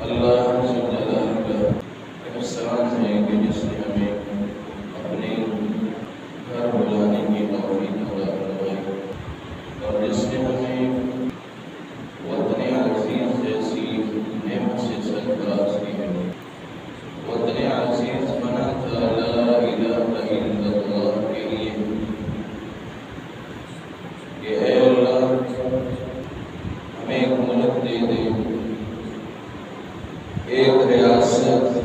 اللہ جلال کا احسان ہے کہ جس نے ہمیں اپنے گھر بلانے کی توفیق عطا فرمائی اور جس نے ہمیں وطن عزیز جیسی نعمت سے سرفراز کی ہے۔ وطن عزیز بنا تھا لا الہ الا اللہ کے لیے کہ اے اللہ ہمیں ایک ملک دے دے، ایک ریاست،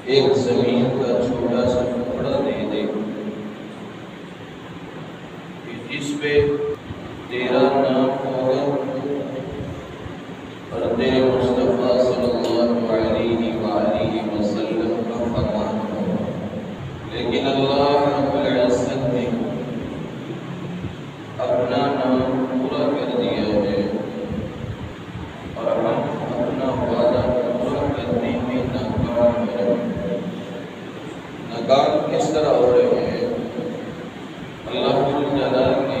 ایک زمین کا چھوٹا سا ٹکڑا دے دے کہ جس پہ تیرا نام ہوگا اور تیرے مصطفیٰ صلی اللہ علیہ وآلہ وسلم کا فرمان ہوگا۔ لیکن اللہ رب العزت نے اپنا نام پورا کر دیا ہے اور ہم اپنا وعدہ پورا کرنے میں ناکام ہیں۔ ناکام کس طرح ہو رہے ہیں؟ اللہ جلال نے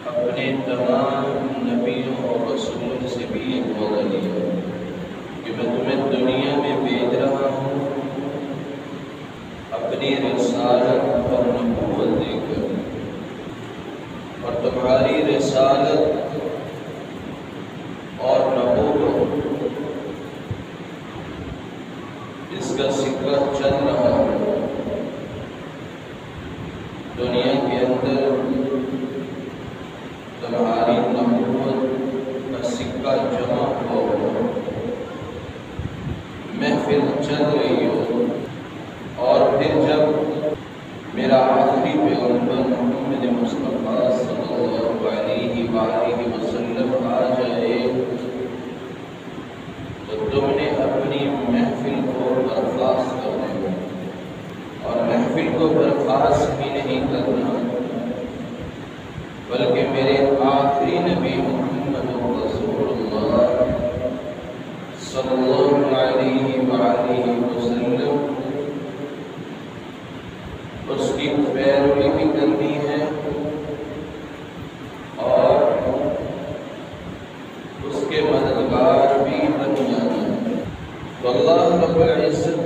اپنے تمام نبیوں اور رسولوں سے بھی ایک وعدہ لیا کہ میں تمہیں دنیا میں بھیج رہا ہوں اپنی رسالت اور نبوت دے کر، اور تمہاری رسالت اور نبوت اس کا سکہ چل رہا ہے دنیا کے اندر۔ تمہاری نبوت کا سکہ جمع ہو، محفل چل رہی ہو، اور پھر جب میرا آخری پیغمبر محمد مصطفیٰ صلی اللہ علیہ وآلہ وسلم آ جائے تو تم نے اپنی محفل کو برخاست کرنا ہے، اور محفل کو برخاست بھی نہیں کرنا بلکہ میرے آخری نبی محمد رسول اللہ صلی اللہ علیہ وآلہ وسلم اس کی پیروی بھی کرنی ہے اور اس کے مددگار بھی بن جانا ہے۔ تو اللہ رب العزت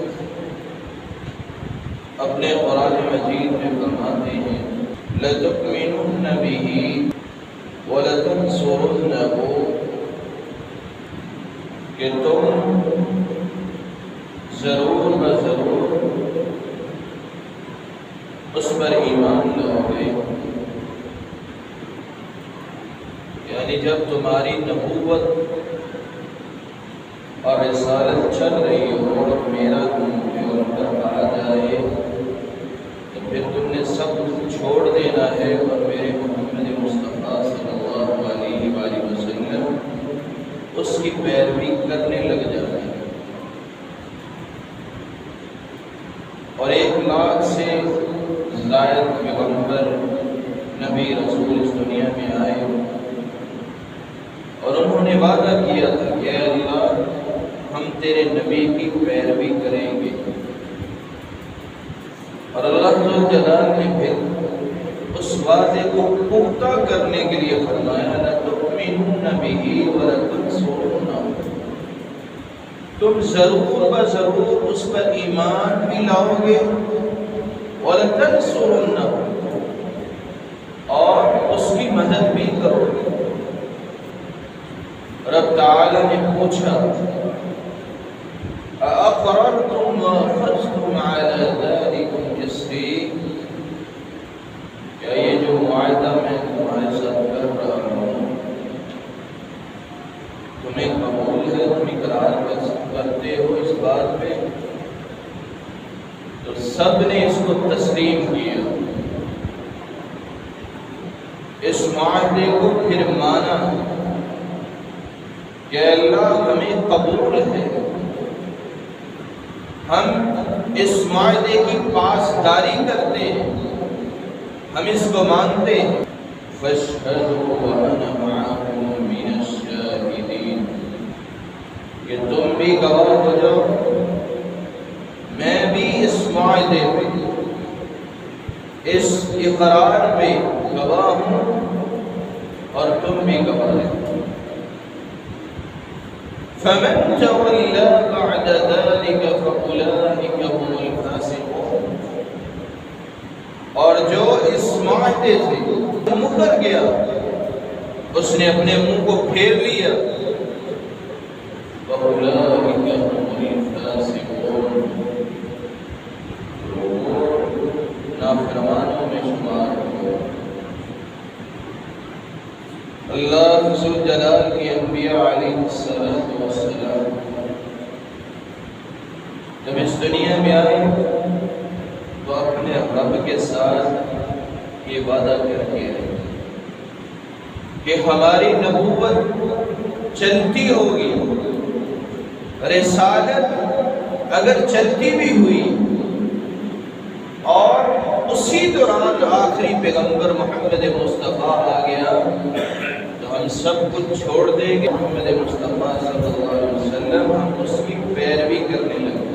اپنے قرآن مجید میں فرماتے ہیں لَتُؤْمِنُنَّ بِهِ وَلَتَنْصُرُنَّهُ کہ تم ضرور بضرور اس پر ایمان لاؤ گے، یعنی جب تمہاری نبوت اور رسالت چل رہی ہو اور میرا پیغمبر آ جائے تو پھر تم نے سب کچھ چھوڑ دینا ہے اور میرے محمد مصطفیٰ صلی اللہ علیہ وآلہ وسلم اس کی پیروی کرنے لگ جانا ہے۔ اور 1 لاکھ سے زائد پیغمبر نبی رسول اس دنیا میں آئے اور انہوں نے وعدہ کیا تھا کہ اے اللہ ہم تیرے نبی کی پیروی کریں گے، اور اللہ جلال نے پھر اس وعدے کو پختہ کرنے کے لیے فرمایا لَتُؤْمِنُنَّ بِهِ وَلَتَنْصُرُنَّهُ تم ضرور بضرور اس پر ایمان بھی لاؤ گے وَلَتَنْصُرُنَّهُ اور اس کی مدد بھی کرو گے۔ رب تعالی نے پوچھا أَأَقْرَرْتُمْ وَأَخَذْتُمْ عَلَى ذَلِكُمْ إِصْرِي کیا یہ جو معاہدہ میں تمہارے ساتھ کر رہا ہوں تمہیں قبول ہے، تم اقرار کرتے ہو اس بات پہ؟ تو سب نے اس کو تسلیم کیا، اس معاہدے کو پھر مانا کہ اللہ ہمیں قبول ہے، ہم اس معاہدے کی پاسداری کرتے ہیں، ہم اس کو مانتے ہیں۔ فَاشْهَدُوا وَأَنَا مَعَكُمْ مِنَ الشَّاهِدِينَ کہ تم بھی گواہ ہو جاؤ، میں بھی اس معاہدے پہ، اس اقرار پہ گواہ ہوں اور تم بھی گواہ ہو۔ فمن تولى بعد ذلك فأولئك هم الفاسقون. اور جو اس معاہدے سے مکر گیا، اس نے اپنے منہ کو پھیر لیا، فأولئك هم الفاسقون، نافرمانوں میں شمار ہو. اللہ ذوالجلال کی انبیاء علیہ السلام جب اس دنیا میں آئے تو اپنے رب کے ساتھ یہ وعدہ کر کے آئے کہ ہماری نبوت چلتی ہوگی، رسالت اگر چلتی بھی ہوئی اور اسی دوران آخری پیغمبر محمد مصطفیٰ آ گیا تو ہم سب کچھ چھوڑ دیں گے. محمد مصطفیٰ صلی اللہ علیہ وسلم ہم اس کی پیروی کرنے لگے.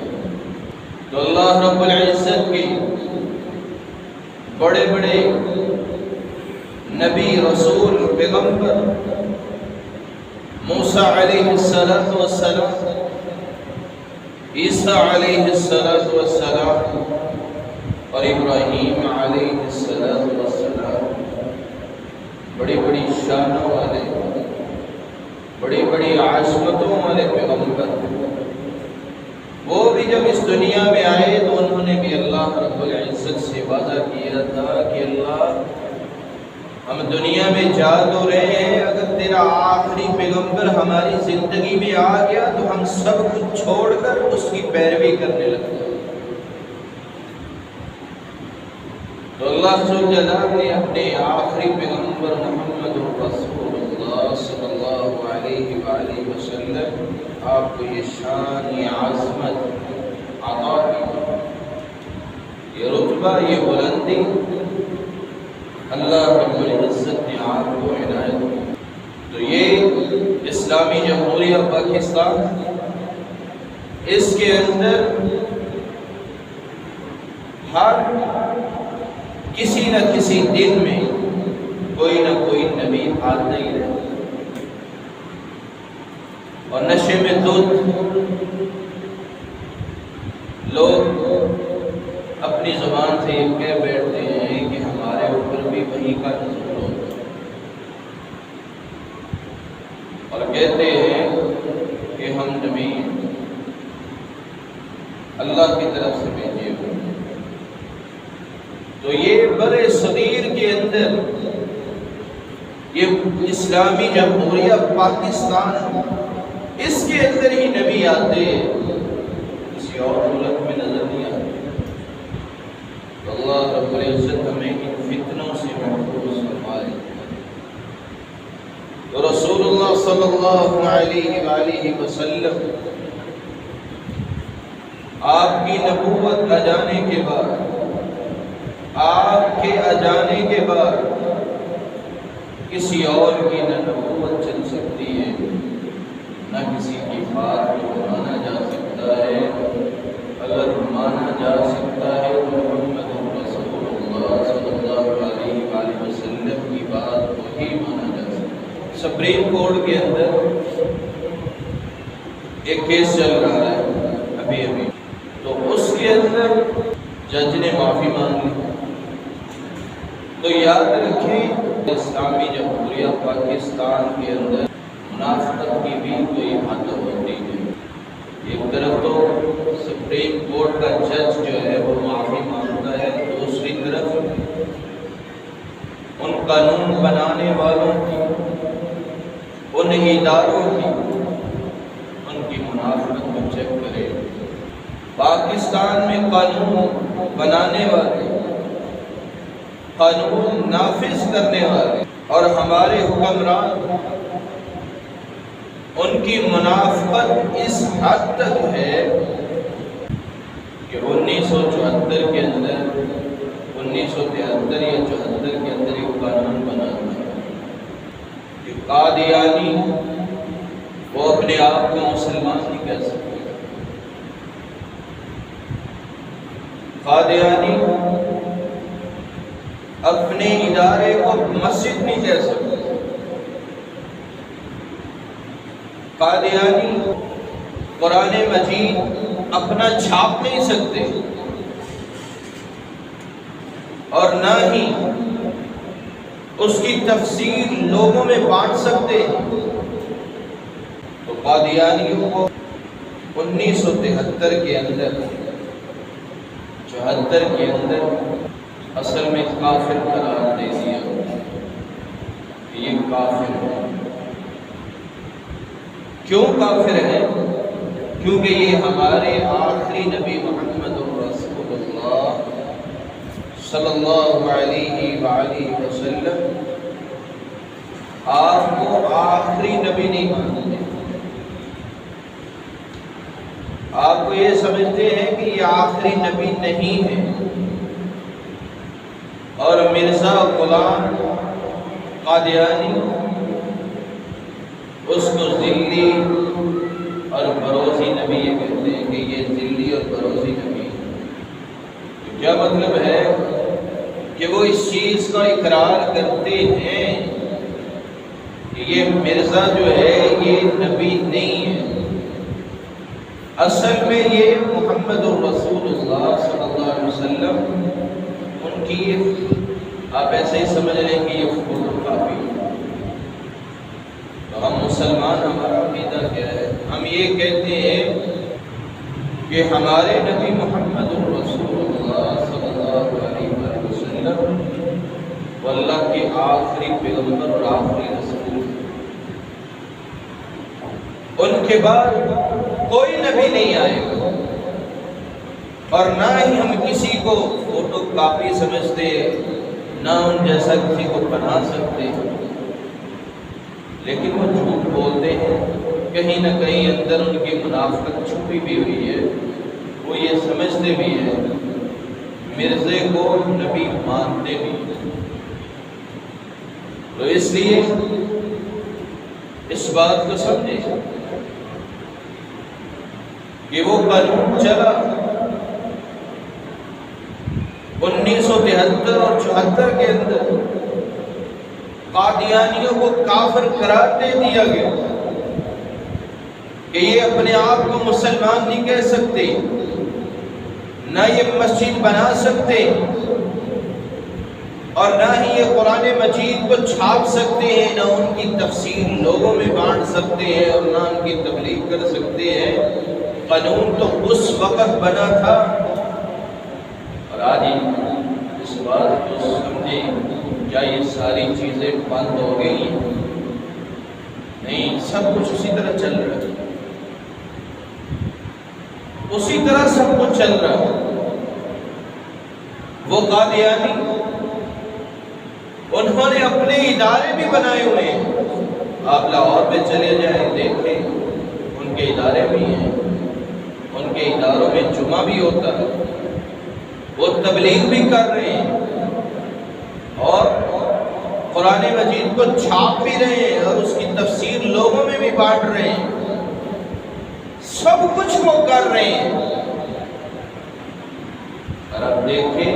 تو اللہ رب العزت کی بڑے بڑے نبی، رسول، پیغمبر موسیٰ علیہ السلام، عیسیٰ علیہ السلام اور ابراہیم علیہ السلام، بڑی بڑی شانوں والے، بڑی بڑی عظمتوں والے پیغمبر، وہ بھی جب اس دنیا میں آئے تو انہوں نے بھی اللہ رب العزت سے وعدہ کیا تھا کہ اللہ ہم دنیا میں جا تو رہے ہیں، اگر تیرا آخری پیغمبر ہماری زندگی میں آ گیا تو ہم سب کچھ چھوڑ کر اس کی پیروی کرنے لگتے ہیں. تو اللہ ذوالجلال نے اپنے آخری پیغمبر محمد رسول اللہ صلی اللہ علیہ وآلہ وسلم آپ کو یہ شان، یہ عظمت عطا کی، یہ رتبہ، یہ بلندی اللہ رب العزت نے آپ کو عنایت کی. تو یہ اسلامی جمہوریہ پاکستان، اس کے اندر ہر کسی نہ کسی دن میں کوئی نہ کوئی نبی آتا ہی رہتا، اور نشے میں دھت لوگ اپنی زبان سے یہ کہہ بیٹھتے ہیں کہ ہمارے اوپر بھی وحی کا نزول ہوتا ہے، اور کہتے ہیں کہ ہم نبی اللہ کی طرف سے بھیجے ہوئے. تو یہ برے صغیر کے اندر یہ اسلامی جمہوریہ پاکستان، اس کے اندر ہی نبی آتے، کسی اور ملک میں نظر نہیں آتے. تو اللہ رب العزت ہمیں ان فتنوں سے محفوظ فرمائے. تو رسول اللہ صلی اللہ علیہ وآلہ وسلم آپ کی نبوت آ جانے کے بعد، آپ کے آ جانے کے بعد کسی اور کی نہ نبوت چل سکتی ہے، نہ کسی کی بات کو مانا جا سکتا ہے. اگر مانا جا سکتا ہے تو محمد رسول اللہ صلی اللہ علیہ وآلہ وسلم کی بات کو ہی مانا جا سکتا ہے. سپریم کورٹ کے اندر ایک کیس چل رہا ہے ابھی، تو اس کے اندر جج نے معافی مانگ لی. تو یاد رکھیں اسلامی جمہوریہ پاکستان کے اندر منافقت کی بھی کوئی حد ہوتی ہے. ایک طرف تو سپریم کورٹ کا جج جو ہے وہ معافی مانگتا ہے، دوسری طرف ان قانون بنانے والوں کی، ان اداروں کی، ان کی منافقت کو چیک کرے. پاکستان میں قانون بنانے والے، قانون نافذ کرنے والے اور ہمارے حکمران، ان کی منافقت اس حد تک ہے کہ 1974 کے اندر، 1973 یا 74 کے اندر ایک قانون بنا تھا کہ قادیانی وہ اپنے آپ کو مسلمان نہیں کہہ سکتے. قادیانی اپنے ادارے کو مسجد نہیں کہہ سکتے. قادیانی قرآن مجید اپنا چھاپ نہیں سکتے اور نہ ہی اس کی تفسیر لوگوں میں بانٹ سکتے ہیں، تو قادیانیوں کو 1973 کے اندر 74 کے اندر اصل میں کافر قرار دے دیا کہ یہ کافر ہے۔ کیوں کافر ہے؟ کیونکہ یہ ہمارے آخری نبی محمد رسول اللہ صلی اللہ علیہ وآلہ وسلم آپ کو آخری نبی نہیں مانتے، آپ کو یہ سمجھتے ہیں کہ یہ آخری نبی نہیں ہے، اور مرزا غلام قادیانی اس کو ذلی اور بروزی نبی یہ کہتے ہیں کہ یہ ذلی اور بروزی نبی ہے۔ کیا مطلب ہے کہ وہ اس چیز کا اقرار کرتے ہیں کہ یہ مرزا جو ہے یہ نبی نہیں ہے، اصل میں یہ محمد الرسول اللہ صلی اللہ علیہ وسلم ان کی، آپ ایسے ہی سمجھ لیں کہ یہ فوٹو کاپی ہے۔ تو ہم مسلمان، ہمارا عقیدہ کیا ہے؟ ہم یہ کہتے ہیں کہ ہمارے نبی محمد الرسول اللہ صلی اللہ علیہ وسلم وہ اللہ کے آخری پیغمبر اور آخری رسول، ان کے بعد کوئی نبی نہیں آئے گا، اور نہ ہی ہم کسی کو فوٹو کاپی سمجھتے، نہ ان جیسا کسی کو بنا سکتے، لیکن وہ جھوٹ بولتے ہیں، کہیں نہ کہیں اندر ان کی منافقت چھپی بھی ہوئی ہے، وہ یہ سمجھتے بھی ہیں، مرزے کو نبی مانتے بھی ہیں۔ تو اس لیے اس بات کو سمجھے کہ وہ قانون چلا 1973 اور 74 کے اندر قادیانیوں کو کافر قرار دے دیا گیا کہ یہ اپنے آپ کو مسلمان نہیں کہہ سکتے، نہ یہ مسجد بنا سکتے، اور نہ ہی یہ قرآن مجید کو چھاپ سکتے ہیں، نہ ان کی تفسیر لوگوں میں بانٹ سکتے ہیں، اور نہ ان کی تبلیغ کر سکتے ہیں۔ قانون تو اس وقت بنا تھا، اور آج اس بات کو سمجھیں، کیا یہ ساری چیزیں بند ہو گئی ہیں؟ نہیں، سب کچھ اسی طرح چل رہا ہے، اسی طرح سب کچھ چل رہا ہے۔ وہ قادیانی انہوں نے اپنے ادارے بھی بنائے ہوئے ہیں، آپ لاہور میں چلے جائیں دیکھیں، ان کے ادارے بھی ہیں، ان کے اداروں میں جمعہ بھی ہوتا ہے، وہ تبلیغ بھی کر رہے ہیں، اور قرآن مجید کو چھاپ بھی رہے ہیں، اور اس کی تفسیر لوگوں میں بھی بانٹ رہے ہیں، سب کچھ وہ کر رہے ہیں۔ اور اب دیکھیں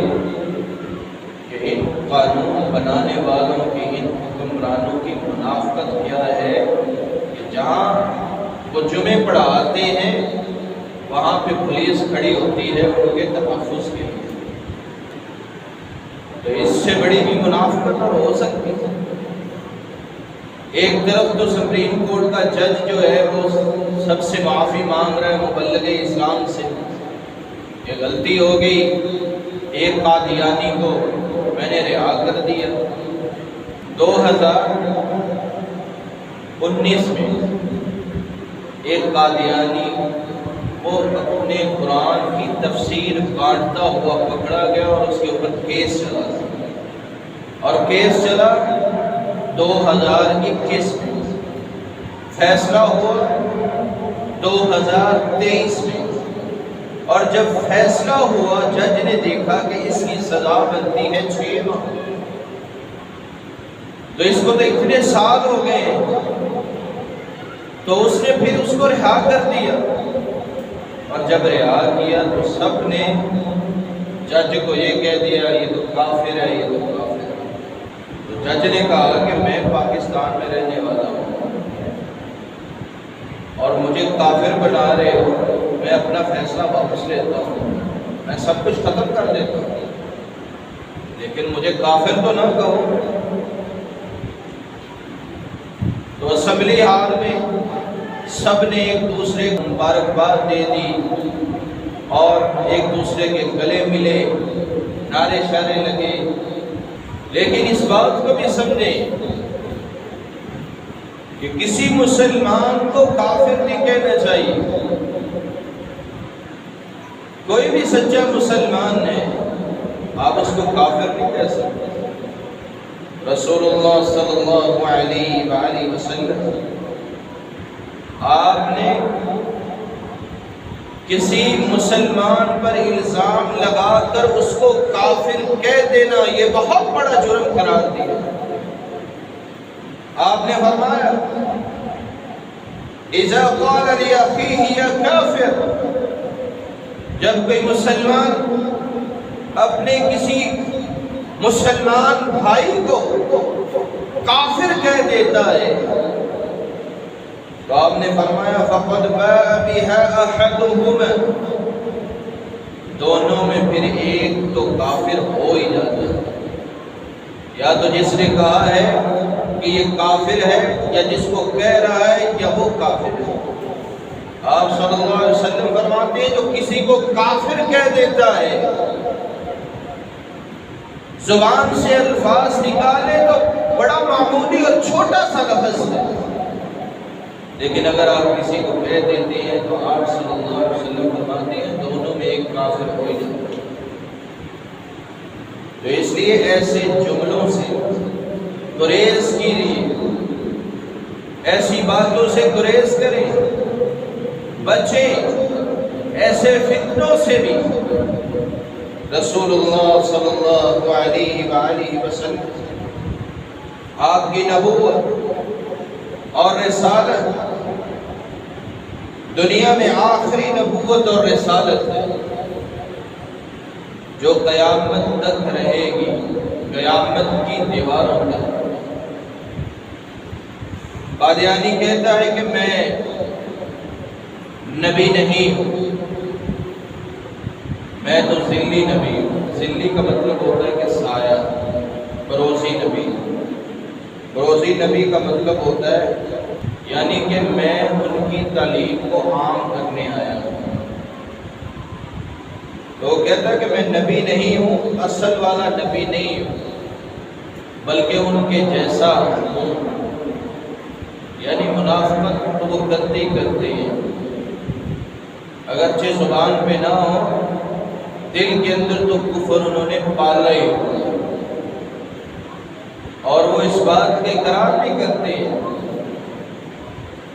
کہ ان قانون بنانے والوں کی، ان حکمرانوں کی منافقت کیا ہے کہ جہاں وہ جمعے پڑھاتے ہیں وہاں پہ پولیس کھڑی ہوتی ہے ان کے تحفظ کے لیے۔ تو اس سے بڑی بھی منافقت اور ہو سکتی ہے؟ ایک طرف تو سپریم کورٹ کا جج جو ہے وہ سب سے معافی مانگ رہا ہے مبلغ اسلام سے، یہ غلطی ہو گئی، ایک قادیانی کو میں نے رہا کر دیا۔ 2019 میں ایک قادیانی وہ اپنے قرآن کی تفسیر بانٹتا ہوا پکڑا گیا، اور اس کے اوپر کیس چلا، اور کیس چلا 2021 میں، فیصلہ ہوا 2023 میں، اور جب فیصلہ ہوا جج نے دیکھا کہ اس کی سزا بنتی ہے 6 ماہ، تو اس کو تو اتنے سال ہو گئے، تو اس نے پھر اس کو رہا کر دیا، اور جب رہا کیا تو سب نے جج کو یہ کہہ دیا یہ تو کافر ہے، یہ تو کافر ہے۔ تو جج نے کہا کہ میں پاکستان میں رہنے والا ہوں، اور مجھے کافر بنا رہے ہو، میں اپنا فیصلہ واپس لیتا ہوں، میں سب کچھ ختم کر دیتا ہوں، لیکن مجھے کافر تو نہ کہو۔ تو اسمبلی ہال میں سب نے ایک دوسرے کو مبارکباد دے دی اور ایک دوسرے کے گلے ملے، نعرے شعرے لگے، لیکن اس بات کو بھی سمجھیں کہ کسی مسلمان کو کافر نہیں کہنا چاہیے۔ کوئی بھی سچا مسلمان ہے، آپ اس کو کافر نہیں کہہ سکتے۔ رسول اللہ صلی اللہ علیہ وآلہ وسلم، آپ نے کسی مسلمان پر الزام لگا کر اس کو کافر کہہ دینا، یہ بہت بڑا جرم قرار دیا۔ آپ نے فرمایا اذا قال لأخيه يا کافر، جب کوئی مسلمان اپنے کسی مسلمان بھائی کو کافر کہہ دیتا ہے تو آپ نے فرمایا فقد باء بها احدهما، دونوں میں پھر ایک تو کافر ہو ہی جاتا ہے، یا تو جس نے کہا ہے کہ یہ کافر ہے، یا جس کو کہہ رہا ہے یا وہ کافر ہے۔ آپ صلی اللہ علیہ وسلم فرماتے ہیں جو کسی کو کافر کہہ دیتا ہے، زبان سے الفاظ نکالے تو بڑا معمولی اور چھوٹا سا لفظ ہے، لیکن اگر آپ کسی کو کہہ دیتے ہیں تو آپ صلی اللہ علیہ وسلم فرماتے ہیں دونوں میں ایک کافر ہو جاتا ہے۔ تو اس لیے ایسے جملوں سے گریز کیجیے، ایسی باتوں سے گریز کریں، بچیں ایسے فتنوں سے بھی۔ رسول اللہ صلی اللہ علیہ وآلہ وسلم، آپ کی نبوت اور رسالت دنیا میں آخری نبوت اور رسالت ہے جو قیامت تک رہے گی، قیامت کی دیواروں تک۔ قادیانی کہتا ہے کہ میں نبی نہیں ہوں، میں تو ذلی نبی ہوں۔ ذلی کا مطلب ہوتا ہے کہ سایہ، بروزی نبی۔ بروزی نبی کا مطلب ہوتا ہے یعنی کہ میں ان کی تعلیم کو عام کرنے آیا ہوں۔ تو وہ کہتا ہے کہ میں نبی نہیں ہوں، اصل والا نبی نہیں ہوں، بلکہ ان کے جیسا ہوں۔ یعنی منافقت تو وہ کرتے ہی کرتے ہیں، اگرچہ زبان پہ نہ ہو، دل کے اندر تو کفر انہوں نے پالا ہی ہوا، اور وہ اس بات کے اقرار بھی کرتے ہیں،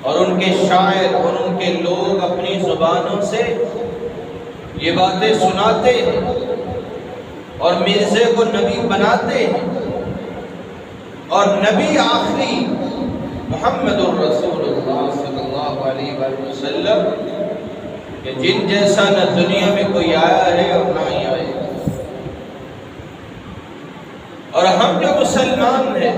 اور ان کے شاعر اور ان کے لوگ اپنی زبانوں سے یہ باتیں سناتے ہیں اور مرزے کو نبی بناتے ہیں، اور نبی آخری محمد الرسول اللہ صلی اللہ علیہ وآلہ وسلم کہ جن جیسا نہ دنیا میں کوئی آیا ہے اور نہ ہی آئے گا۔ اور ہم جو مسلمان ہیں،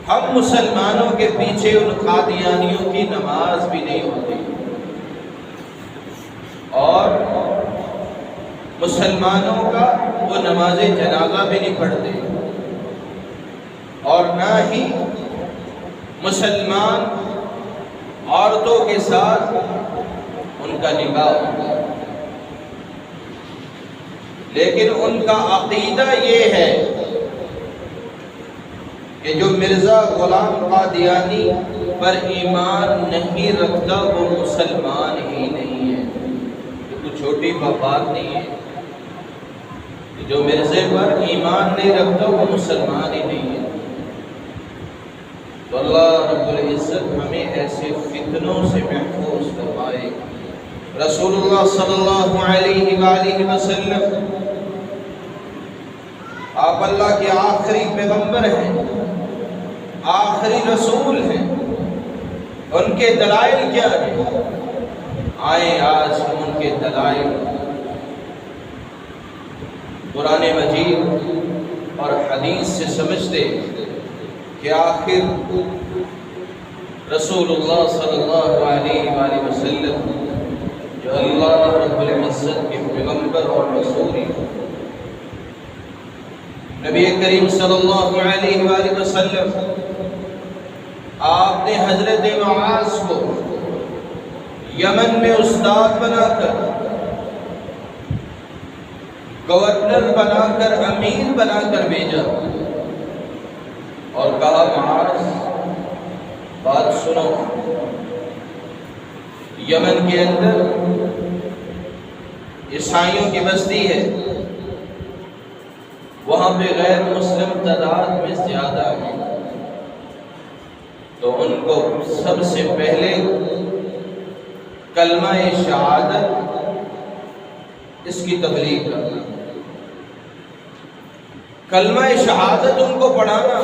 ہم مسلمانوں کے پیچھے ان قادیانیوں کی نماز بھی نہیں ہوتی، اور مسلمانوں کا وہ نماز جنازہ بھی نہیں پڑھتے، اور نہ ہی مسلمان عورتوں کے ساتھ ان کا نکاح ہوتا ہے۔ لیکن ان کا عقیدہ یہ ہے کہ جو مرزا غلام قادیانی پر ایمان نہیں رکھتا وہ مسلمان ہی نہیں ہے۔ یہ کوئی چھوٹی بات نہیں ہے، جو مرزے پر ایمان نہیں رکھتا وہ مسلمان ہی نہیں ہے۔ تو اللہ رب العزت ہمیں ایسے فتنوں سے محفوظ فرمائے۔ رسول اللہ صلی اللہ علیہ وآلہ وسلم آپ اللہ کے آخری پیغمبر ہیں، آخری رسول ہیں، ان کے دلائل کیا ہیں؟ آئیں آج ہم ان کے دلائل قرآن مجید اور حدیث سے سمجھتے کہ آخر رسول اللہ صلی اللہ علیہ وآلہ وسلم جو اللہ رب العزت کے پیغمبر اور رسول ہیں، نبی کریم صلی اللہ علیہ وآلہ وسلم آپ نے حضرت معاذ کو یمن میں استاد بنا کر، گورنر بنا کر، امیر بنا کر بھیجا اور کہا معاذ بات سنو، یمن کے اندر عیسائیوں کی بستی ہے، وہاں پہ غیر مسلم تعداد میں زیادہ ہے، تو ان کو سب سے پہلے کلمہ شہادت اس کی تبلیغ کرنا، کلمہ شہادت ان کو پڑھانا،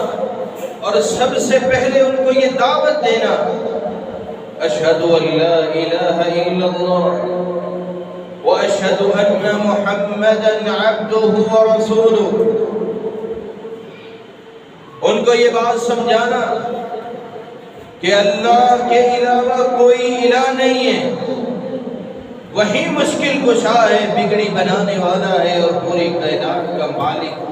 اور سب سے پہلے ان کو یہ دعوت دینا، اشہد ان لا الہ الا اللہ واشہد ان محمدا عبدہ ورسولہ۔ ان کو یہ بات سمجھانا کہ اللہ کے علاوہ کوئی الہ نہیں ہے، وہی مشکل کشا ہے، بگڑی بنانے والا ہے اور پوری کائنات کا مالک ہے،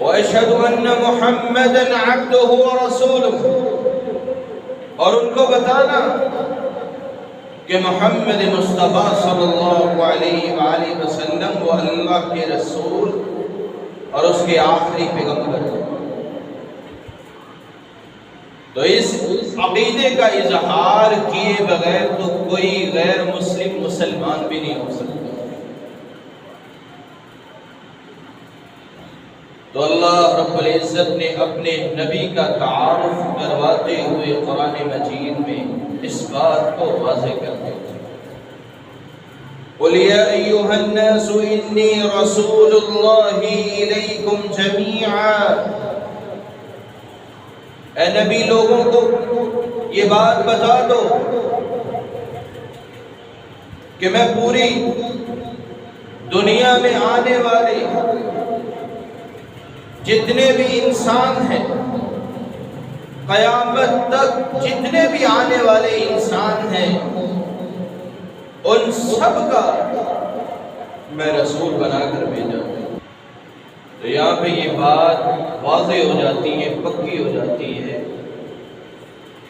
وَأَشْهَدُ أَنَّ مُحَمَّدًا عَبْدُهُ وَرَسُولُهُ، اور ان کو بتانا کہ محمد مصطفیٰ صلی اللہ علیہ وآلہ وسلم وہ اللہ کے رسول اور اس کے آخری پیغمبر ہے۔ تو اس عقیدے کا اظہار کیے بغیر تو کوئی غیر مسلم مسلمان بھی نہیں ہو سکتا۔ تو اللہ رب العزت نے اپنے نبی کا تعارف کرواتے ہوئے قرآن مجید میں اس بات کو واضح کر دیا، قُلْ يَا أَيُّهَا النَّاسُ إِنِّي رَسُولُ اللَّهِ إِلَيْكُمْ جَمِيعًا، اے نبی لوگوں کو یہ بات بتا دو کہ میں پوری دنیا میں آنے والے جتنے بھی انسان ہیں، قیامت تک جتنے بھی آنے والے انسان ہیں، ان سب کا میں رسول بنا کر بھیجا ہوں۔ تو یہاں پہ یہ بات واضح ہو جاتی ہے، پکی ہو جاتی ہے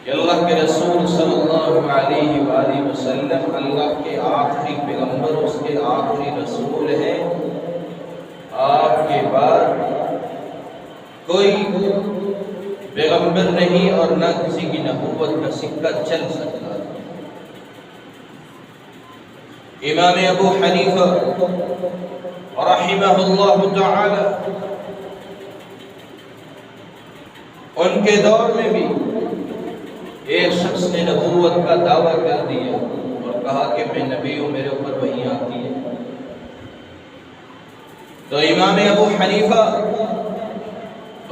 کہ اللہ کے رسول صلی اللہ علیہ وآلہ وسلم اللہ کے آخری پیغمبر، اس کے آخری رسول ہیں۔ آپ کے بعد کوئی پیغمبر نہیں اور نہ کسی کی نبوت کا سکہ چل سکتا۔ امام ابو حنیفہ رحمہ اللہ تعالی، ان کے دور میں بھی ایک شخص نے نبوت کا دعویٰ کر دیا اور کہا کہ میں نبی ہوں، میرے اوپر وحی آتی ہے۔ تو امام ابو حنیفہ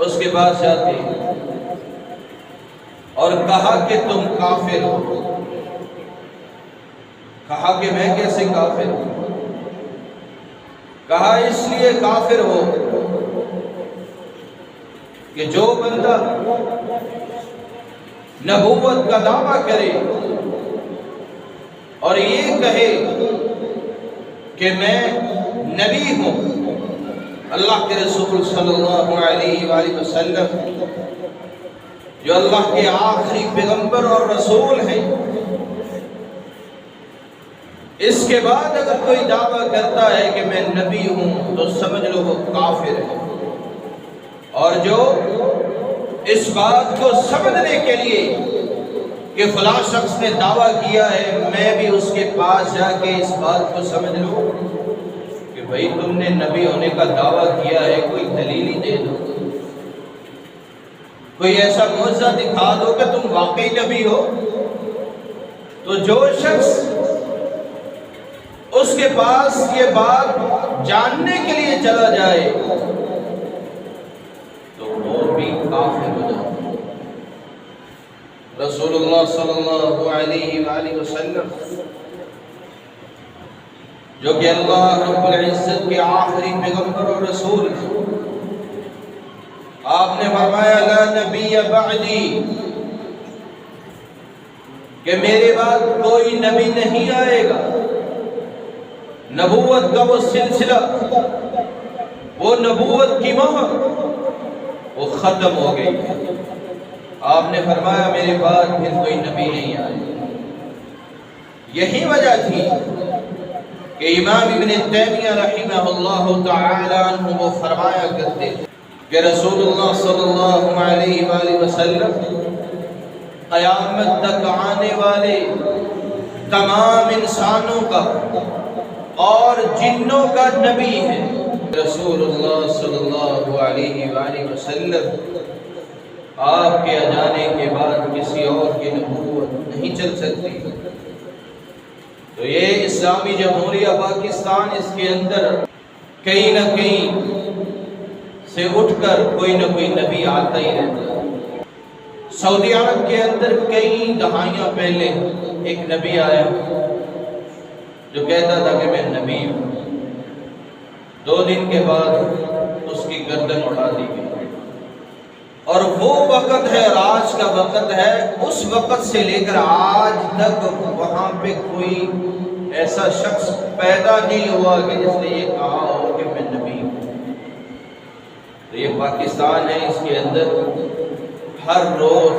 اس کے پاس جاتے اور کہا کہ تم کافر ہو۔ کہا کہ میں کیسے کافر ہوں؟ کہا اس لیے کافر ہو کہ جو بندہ نبوت کا دعویٰ کرے اور یہ کہے کہ میں نبی ہوں، اللہ کے رسول صلی اللہ علیہ وآلہ وسلم جو اللہ کے آخری پیغمبر اور رسول ہیں، اس کے بعد اگر کوئی دعویٰ کرتا ہے کہ میں نبی ہوں تو سمجھ لو وہ کافر ہے۔ اور جو اس بات کو سمجھنے کے لیے کہ فلاں شخص نے دعویٰ کیا ہے، میں بھی اس کے پاس جا کے اس بات کو سمجھ لوں کہ بھئی تم نے نبی ہونے کا دعویٰ کیا ہے، کوئی دلیل ہی دے دو، کوئی ایسا معجزہ دکھا دو کہ تم واقعی نبی ہو۔ تو جو شخص اس کے پاس یہ بات جاننے کے لیے چلا جائے تو وہ بھی کافر ہو جاتا ہے۔ رسول اللہ صلی اللہ علیہ وآلہ وسلم جو کہ اللہ رب العزت کے آخری پیغمبر اور رسول ہیں، آپ نے فرمایا لا نبی بعدی، کہ میرے بعد کوئی نبی نہیں آئے گا، نبوت کا وہ سلسلہ، وہ نبوت کی مہر وہ ختم ہو گئی ہے۔ آپ نے فرمایا میرے بعد پھر کوئی نبی نہیں آئے گا۔ یہی وجہ تھی کہ امام ابن تیمیہ رحمہ اللہ تعالی عنہ وہ فرمایا کرتے کہ رسول اللہ صلی اللہ علیہ وآلہ وسلم قیامت تک آنے والے تمام انسانوں کا اور جنوں کا نبی ہے۔ رسول اللہ صلی اللہ علیہ وآلہ وسلم آپ کے جانے کے بعد کسی اور کی نبوت نہیں چل سکتی۔ تو یہ اسلامی جمہوریہ پاکستان، اس کے اندر کہیں نہ کہیں سے اٹھ کر کوئی نہ کوئی نبی آتا ہی رہتا ہے۔ سعودی عرب کے اندر کئی دہائیاں پہلے ایک نبی آیا جو کہتا تھا کہ میں نبی ہوں، 2 دن کے بعد اس کی گردن اڑا دی گئی۔ اور وہ وقت ہے، آج کا وقت ہے، اس وقت سے لے کر آج تک وہاں پہ کوئی ایسا شخص پیدا نہیں ہوا کہ جس نے یہ کہا ہو کہ میں نبی ہوں۔ تو یہ پاکستان ہے، اس کے اندر ہر روز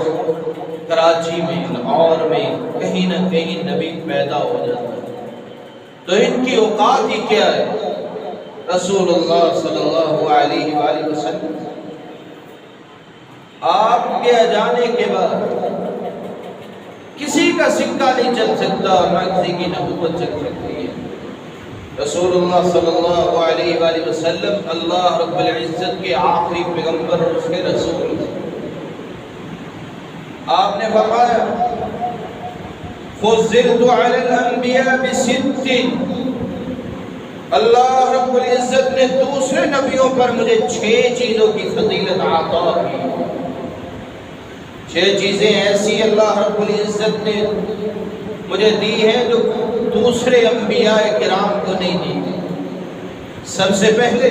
کراچی میں، لاہور میں کہیں نہ کہیں نبی پیدا ہو جاتا ہے۔ تو ان کی اوقات ہی کیا ہے؟ رسول اللہ صلی اللہ علیہ وآلہ وسلم آپ کے جانے کے بعد کسی کا سکہ نہیں چل سکتا اور نہ کسی کی نبوت چل سکتی ہے۔ رسول اللہ صلی اللہ علیہ وآلہ وسلم اللہ رب العزت کے آخری پیغمبر اور اس کے رسول۔ آپ نے فرمایا فضلت علی الانبیاء بست، اللہ رب العزت نے دوسرے نبیوں پر مجھے 6 چیزوں کی فضیلت عطا کی۔ 6 چیزیں ایسی اللہ رب العزت نے مجھے دی ہیں جو دوسرے انبیاء کرام کو نہیں دی۔ سب سے پہلے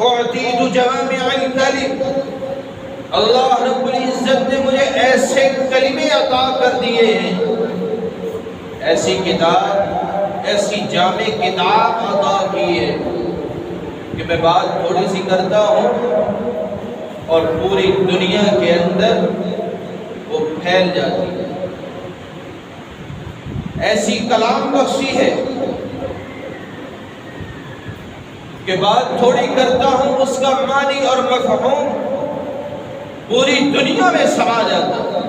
اعطیت جوامع الکلم، اللہ رب العزت نے مجھے ایسے کلمے عطا کر دیے ہیں، ایسی کتاب، ایسی جامع کتاب عطا کی ہے کہ میں بات تھوڑی سی کرتا ہوں اور پوری دنیا کے اندر وہ پھیل جاتی ہے۔ ایسی کلام بخشی ہے کہ بات تھوڑی کرتا ہوں، اس کا معنی اور مفہوم پوری دنیا میں سما جاتا ہے۔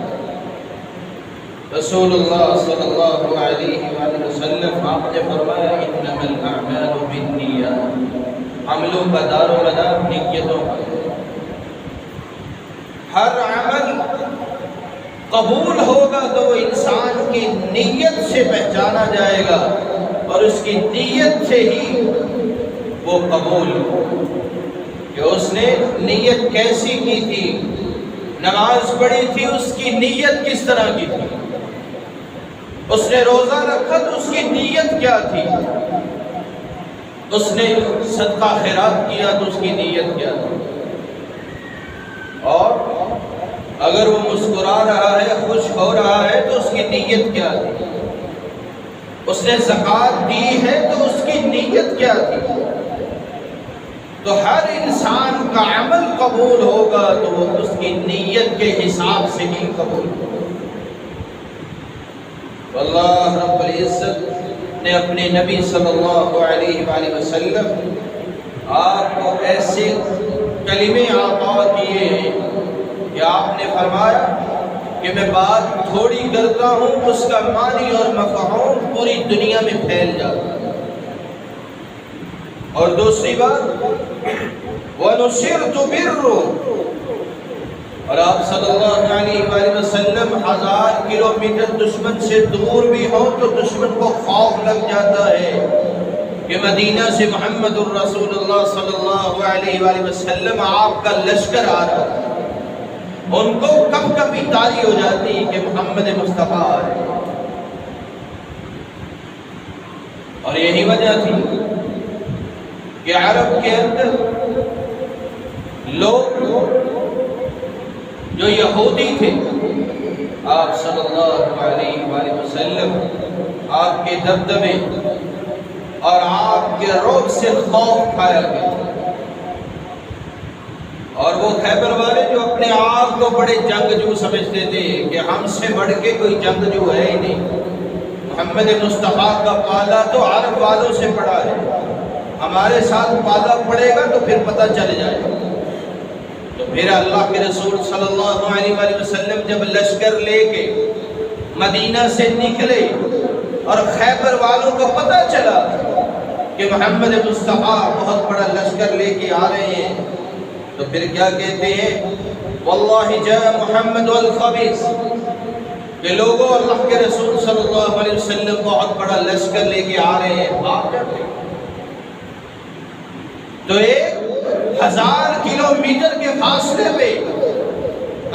رسول اللہ صلی اللہ علیہ وآلہ وسلم آپ نے فرمایا انما الاعمال بالنیات، عملوں کا دار و مدار نیتوں کا۔ ہر عمل قبول ہوگا تو وہ انسان کی نیت سے پہچانا جائے گا، اور اس کی نیت سے ہی وہ قبول ہو کہ اس نے نیت کیسی کی تھی۔ نماز پڑھی تھی، اس کی نیت کس طرح کی تھی؟ اس نے روزہ رکھا تو اس کی نیت کیا تھی؟ اس نے صدقہ خیرات کیا تو اس کی نیت کیا تھی؟ اور اگر وہ مسکرا رہا ہے، خوش ہو رہا ہے تو اس کی نیت کیا تھی؟ اس نے زکوٰۃ دی ہے تو اس کی نیت کیا تھی؟ تو ہر انسان کا عمل قبول ہوگا تو وہ اس کی نیت کے حساب سے ہی قبول ہوگا۔ اللہ رب العزت نے اپنے نبی صلی اللہ علیہ وآلہ وسلم آپ کو ایسے کلمے عطا کیے ہیں کہ آپ نے فرمایا کہ میں بات تھوڑی کرتا ہوں، اس کا معنی اور مفہوم پوری دنیا میں پھیل جاتا ہے۔ اور دوسری بات وَنُصِرْتُ بِالرُّعْبِ، اور آپ صلی اللہ علیہ وآلہ وسلم 1000 کلومیٹر دشمن سے دور بھی ہو تو دشمن کو خوف لگ جاتا ہے کہ مدینہ سے محمد الرسول اللہ صلی اللہ علیہ وآلہ وسلم آپ کا لشکر آ رہا ہے۔ ان کو کب کبھی تاری ہو جاتی کہ محمد مصطفیٰ آئے۔ اور یہی وجہ تھی کہ عرب کے اندر لوگ جو یہودی تھے آپ صلی اللہ علیہ وآلہ وسلم آپ کے دبدبے اور آپ کے رعب سے خوف کھایا گیا، اور وہ خیبر والے جو اپنے آپ کو بڑے جنگجو سمجھتے تھے کہ ہم سے بڑھ کے کوئی جنگجو ہے ہی نہیں، محمد مصطفیٰ کا پالا تو عرب والوں سے پڑا ہے، ہمارے ساتھ پالا پڑے گا تو پھر پتہ چل جائے گا۔ تو پھر اللہ کے رسول صلی اللہ علیہ وآلہ وسلم جب لشکر لے کے مدینہ سے نکلے اور خیبر والوں کو پتہ چلا کہ محمد مصطفیٰ بہت بڑا لشکر لے کے آ رہے ہیں، تو پھر کیا کہتے ہیں؟ واللہ جاء محمد والخبیث، کہ لوگوں اللہ کے رسول صلی اللہ علیہ وسلم بہت بڑا لشکر لے کے آ رہے ہیں، آپ جاتے ہیں۔ تو 1000 کلومیٹر کے فاصلے پہ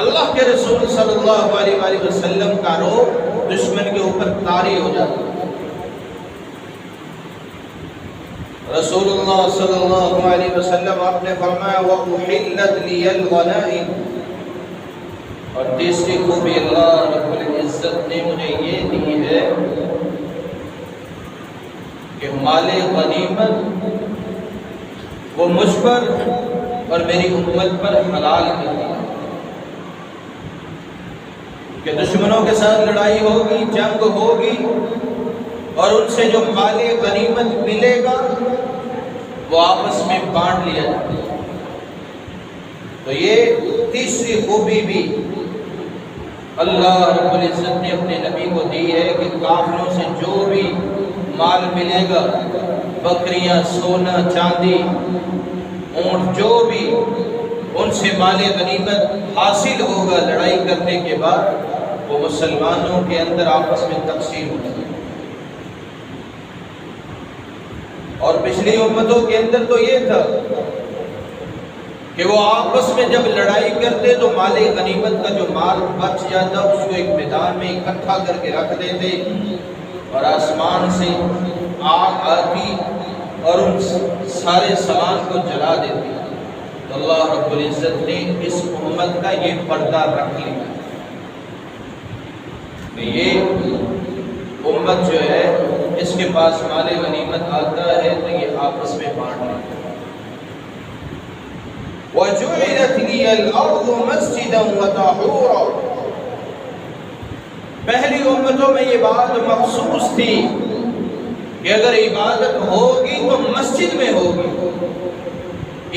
اللہ کے رسول صلی اللہ علیہ وآلہ وسلم کا رعب دشمن کے اوپر طاری ہو جاتا ہے۔ رسول اللہ صلی اللہ علیہ وسلم آپ نے فرمایا وَأُحِلَّتْ لِيَ الْغَنَائِمُ، اور تیسری خوبی اللہ رب العزت نے مجھے یہ دی ہے کہ مال غنیمت وہ مجھ پر اور میری امت پر حلال کر دیا، کہ دشمنوں کے ساتھ لڑائی ہوگی، جنگ ہوگی، اور ان سے جو مال غنیمت ملے گا وہ آپس میں بانٹ لیا جائے گا۔ تو یہ تیسری خوبی بھی اللہ رب العزت نے اپنے نبی کو دی ہے کہ کافروں سے جو بھی مال ملے گا، بکریاں، سونا، چاندی، اونٹ، جو بھی ان سے مال غنیمت حاصل ہوگا لڑائی کرنے کے بعد، وہ مسلمانوں کے اندر آپس میں تقسیم ہوگا۔ اور پچھلی امتوں کے اندر تو یہ تھا کہ وہ آپس میں جب لڑائی کرتے تو مال غنیمت کا جو مال بچ جاتا اس کو ایک میدان میں اکٹھا کر کے رکھ دیتے، اور آسمان سے آگ آتی اور ان سارے سامان کو جلا دیتی۔ تو اللہ رب العزت نے اس امت کا یہ پردہ رکھ لیا کہ یہ امت جو ہے اس کے پاس مال غنیمت آتا ہے تو یہ آپس میں بانٹ لیتا ہے۔ وَجُعِلَتْ لِيَ الْأَرْضُ مَسْجِدًا وَطَهُورًا، پہلی امتوں میں یہ بات مخصوص تھی کہ اگر عبادت ہوگی تو مسجد میں ہوگی،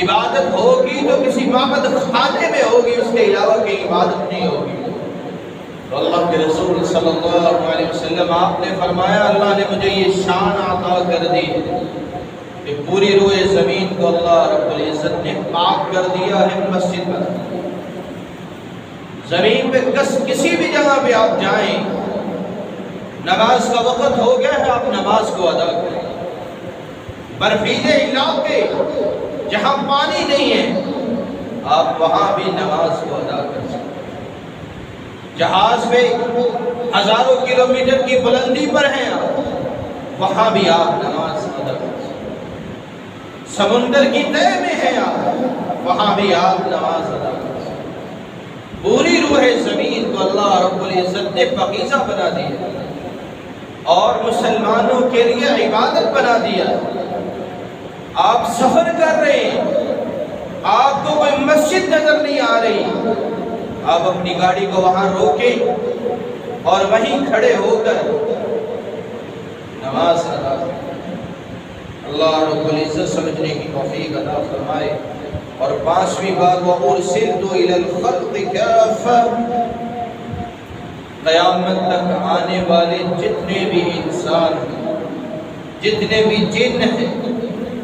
عبادت ہوگی تو کسی معبد خانے میں ہوگی، اس کے علاوہ کوئی عبادت نہیں ہوگی۔ تو اللہ کے رسول صلی اللہ علیہ وسلم آپ نے فرمایا اللہ نے مجھے یہ شان عطا کر دی کہ پوری روئے زمین کو اللہ رب العزت نے پاک کر دیا ہے، مسجد بنا دی۔ زمین پہ کسی بھی جگہ پہ آپ جائیں، نماز کا وقت ہو گیا ہے، آپ نماز کو ادا کریں۔ برفیلے علاقے جہاں پانی نہیں ہے آپ وہاں بھی نماز کو ادا کر سکتے۔ جہاز پہ ہزاروں کلومیٹر کی بلندی پر ہیں آپ، وہاں بھی آپ نماز ادا کر سکتے۔ سمندر کی تہہ میں ہیں آپ، وہاں بھی آپ نماز ادا کر سکتے۔ پوری روح زمین کو اللہ رب العزت نے پاکیزہ بنا دیا اور مسلمانوں کے لیے عبادت بنا دیا۔ آپ سفر کر رہے ہیں، آپ کو کوئی مسجد نظر نہیں آ رہی، آپ اپنی گاڑی کو وہاں روکیں اور وہیں کھڑے ہو کر نماز ادا کریں۔ اللہ رب العزت سمجھنے کی توفیق عطا فرمائے۔ اور 5ویں بات وَأُرْسِلْتُ إِلَى الْخَلْقِ كَافَّةً، قیامت تک آنے والے جتنے بھی انسان ہیں، جتنے بھی جن ہیں،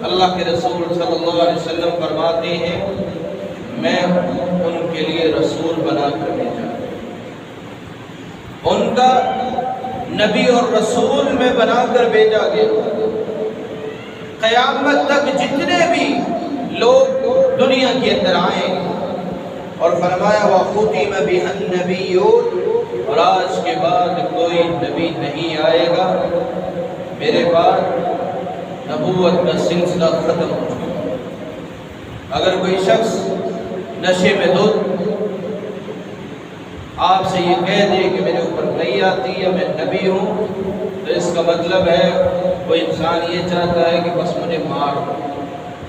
اللہ کے رسول صلی اللہ علیہ وسلم فرماتے ہیں میں ان کے لیے رسول بنا کر بھیجا، ان کا نبی اور رسول میں بنا کر بھیجا گیا۔ قیامت تک جتنے بھی لوگ دنیا کے اندر آئیں، اور فرمایا وَخُتِمَ بِهَا النَّبِيُّونَ، اور آج کے بعد کوئی نبی نہیں آئے گا، میرے بعد نبوت کا سلسلہ ختم ہو چکا۔ اگر کوئی شخص نشے میں دھت آپ سے یہ کہہ دے کہ میرے اوپر نہیں آتی یا میں نبی ہوں، تو اس کا مطلب ہے وہ انسان یہ چاہتا ہے کہ بس مجھے مار دو۔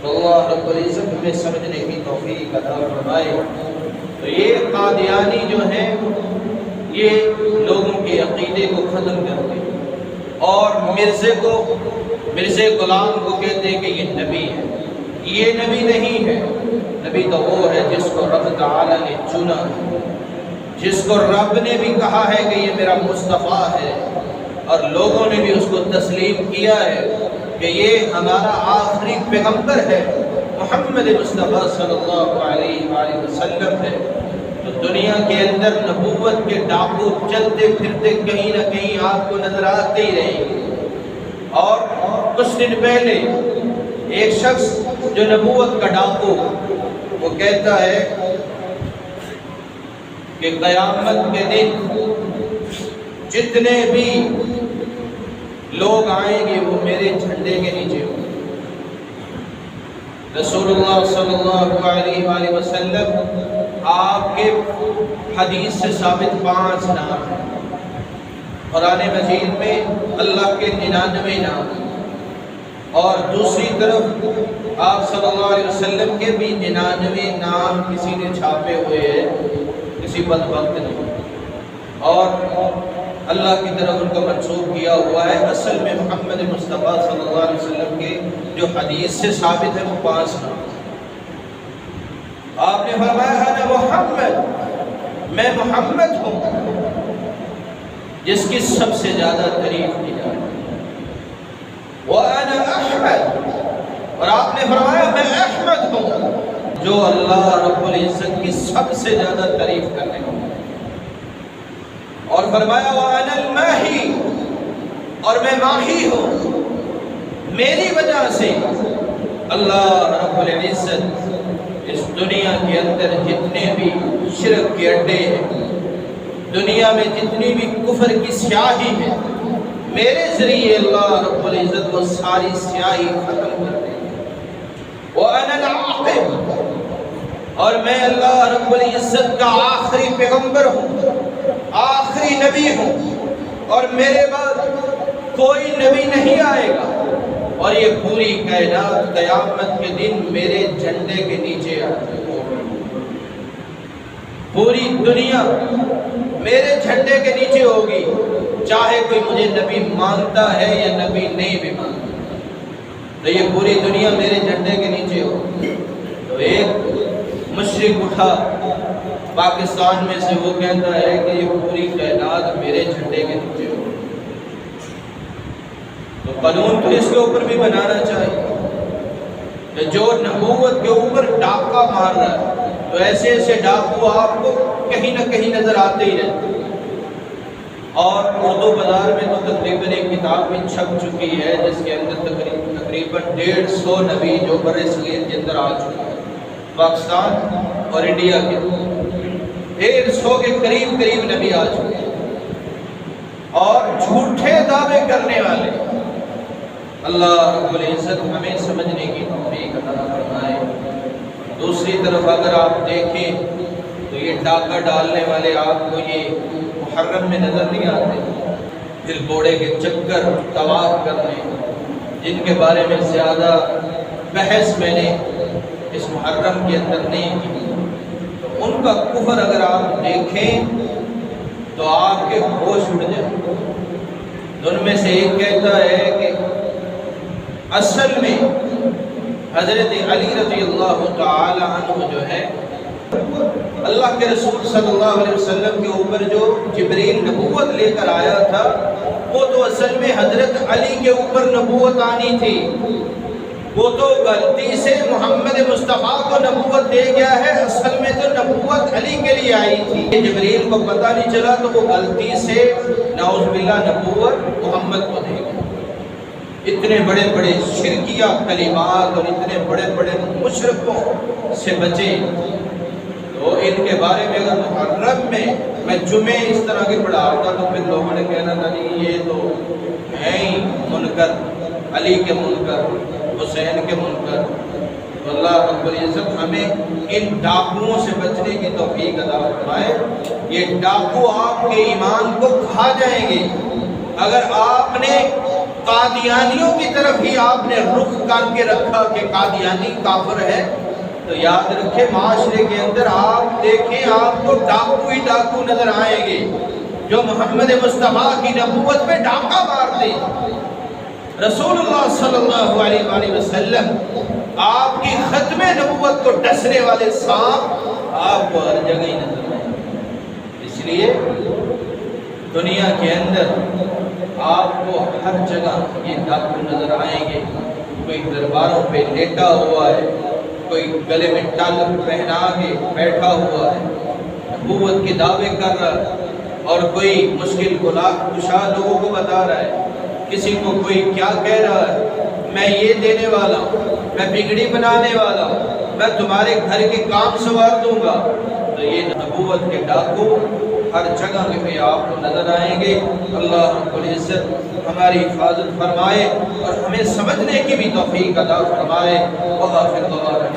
تو اللہ رب العزت ہمیں سمجھنے کی توفیق عطا فرمائے۔ تو یہ قادیانی جو ہیں یہ لوگوں کے عقیدے کو ختم کرتے ہیں اور مرزے غلام کو کہتے ہیں کہ یہ نبی ہے۔ یہ نبی نہیں ہے، نبی تو وہ ہے جس کو رب تعالی نے چنا ہے، جس کو رب نے بھی کہا ہے کہ یہ میرا مصطفیٰ ہے، اور لوگوں نے بھی اس کو تسلیم کیا ہے کہ یہ ہمارا آخری پیغمبر ہے، محمد مصطفیٰ صلی اللہ علیہ وآلہ وسلم ہے۔ تو دنیا کے اندر نبوت کے ڈاکو چلتے پھرتے کہیں نہ کہیں آپ کو نظر آتے ہی رہیں گے۔ اور کچھ دن پہلے ایک شخص جو نبوت کا ڈاکو، وہ کہتا ہے کہ قیامت کے دن جتنے بھی لوگ آئیں گے وہ میرے جھنڈے کے نیچے ہوں گے۔ رسول اللہ صلی اللہ علیہ وآلہ وسلم آپ کے حدیث سے ثابت 5 نام ہیں۔ قرآن مجید میں اللہ کے 99 نام ہیں، اور دوسری طرف آپ صلی اللہ علیہ وسلم کے بھی 99 نام کسی نے چھاپے ہوئے ہیں، کسی بدبخت نے، اور اللہ کی طرف ان کا منسوب کیا ہوا ہے۔ اصل میں محمد مصطفیٰ صلی اللہ علیہ وسلم کے جو حدیث سے ثابت ہے وہ 5 نام۔ آپ نے فرمایا انا محمد، میں محمد ہوں جس کی سب سے زیادہ تعریف کی جائے، وَأَنَا أَحْمَدُ، اور آپ نے فرمایا میں احمد ہوں جو اللہ رب العزت کی سب سے زیادہ تعریف کرنے والا ہے، اور فرمایا وَأَنَا الْمَاحِي، اور میں ماحی ہوں، میری وجہ سے اللہ رب العزت اس دنیا کے اندر جتنے بھی شرک کے اڈے ہیں، دنیا میں جتنی بھی کفر کی سیاہی ہے، میرے ذریعے اللہ رب العزت وہ ساری سیاہی ختم کر دے۔ وَأَنَا الْعَاقِبُ، اور میں اللہ رب العزت کا آخری پیغمبر ہوں، آخری نبی ہوں، اور میرے بعد کوئی نبی نہیں آئے گا، اور یہ پوری کائنات قیامت کے دن میرے جھنڈے کے نیچے آتی ہوگی۔ پوری دنیا میرے جھنڈے کے نیچے ہوگی، چاہے کوئی مجھے نبی مانتا ہے یا نبی نہیں بھی مانتا، تو یہ پوری دنیا میرے جھنڈے کے نیچے ہوگی۔ تو ایک مشرق اٹھا پاکستان میں سے، وہ کہتا ہے کہ یہ پوری کائنات میرے جھنڈے کے نیچے ہوگی۔ تو قانون تو اس کے اوپر بھی بنانا چاہیے کہ جو نبوت کے اوپر ڈاکہ مار رہا ہے، تو ایسے ایسے ڈاکو آپ کو کہیں نہ کہیں نظر آتے ہی رہتے ہیں۔ اور اردو بازار میں تو تقریباً ایک کتاب بھی چھپ چکی ہے جس کے اندر تقریباً 150 نبی جو بر صغیر کے اندر آ چکے ہیں، پاکستان اور انڈیا کے 150 کے قریب نبی آ چکے ہیں، اور جھوٹے دعوے کرنے والے۔ اللہ رب العزت ہمیں سمجھنے کی توفیق عطا فرمائے۔ دوسری طرف اگر آپ دیکھیں تو یہ ڈاکہ ڈالنے والے آپ کو یہ محرم میں نظر نہیں آتے، دل گھوڑے کے چکر طواف کرنے، جن کے بارے میں زیادہ بحث میں نے اس محرم کے اندر نہیں کی، تو ان کا کفر اگر آپ دیکھیں تو آپ کے ہوش اڑ جائیں۔ ان میں سے ایک کہتا ہے کہ اصل میں حضرت علی رضی اللہ تعالی عنہ جو ہے، اللہ کے رسول صلی اللہ علیہ وسلم کے اوپر جو جبریل نبوت لے کر آیا تھا، وہ تو اصل میں حضرت علی کے اوپر نبوت آنی تھی، وہ تو غلطی سے محمد مصطفیٰ کو نبوت دے گیا ہے، اصل میں تو نبوت علی کے لیے آئی تھی۔ جبریل کو پتہ نہیں چلا تو وہ غلطی سے نعوذ باللہ نبوت محمد کو دے گیا۔ اتنے بڑے بڑے شرکیہ کلمات اور اتنے بڑے بڑے مشرکوں سے بچے، تو ان کے بارے میں اگر محرم میں جمعے اس طرح کے پڑھاتا تو پھر لوگوں نے کہنا تھا نہیں یہ تو ہے ہی منکر، علی کے منکر، حسین کے منکر، تو اللہ رب العزت ہمیں ان ڈاکوؤں سے بچنے کی توفیق عطا فرمائے۔ یہ ڈاکو آپ کے ایمان کو کھا جائیں گے۔ اگر آپ نے قادیانیوں کی طرف ہی آپ نے رخ کر کے رکھا کہ قادیانی کافر ہے، تو یاد رکھیں معاشرے کے اندر آپ دیکھیں آپ کو ڈاکو ہی ڈاکو نظر آئیں گے جو محمد مصطفیٰ کی نبوت پہ ڈاکہ مار دیں۔ رسول اللہ صلی اللہ علیہ وآلہ وسلم آپ کی ختم نبوت کو ڈسنے والے سانپ آپ کو ہر جگہ ہی نظر آئیں گے۔ اس لیے دنیا کے اندر آپ کو ہر جگہ یہ ڈاکو نظر آئیں گے۔ کوئی درباروں پہ لیٹا ہوا ہے، کوئی گلے میں ٹال پہنا کے بیٹھا ہوا ہے، نبوت کے دعوے کر رہا ہے، اور کوئی مشکل کشا لوگوں کو بتا رہا ہے۔ کسی کو کوئی کیا کہہ رہا ہے، میں یہ دینے والا ہوں، میں بگڑی بنانے والا ہوں، میں تمہارے گھر کے کام سنوار دوں گا۔ تو یہ نبوت کے ڈاکو ہر جگہ پہ آپ کو نظر آئیں گے۔ اللہ رب العزت ہماری حفاظت فرمائے اور ہمیں سمجھنے کی بھی توفیق عطا فرمائے۔ وآخر دعوانا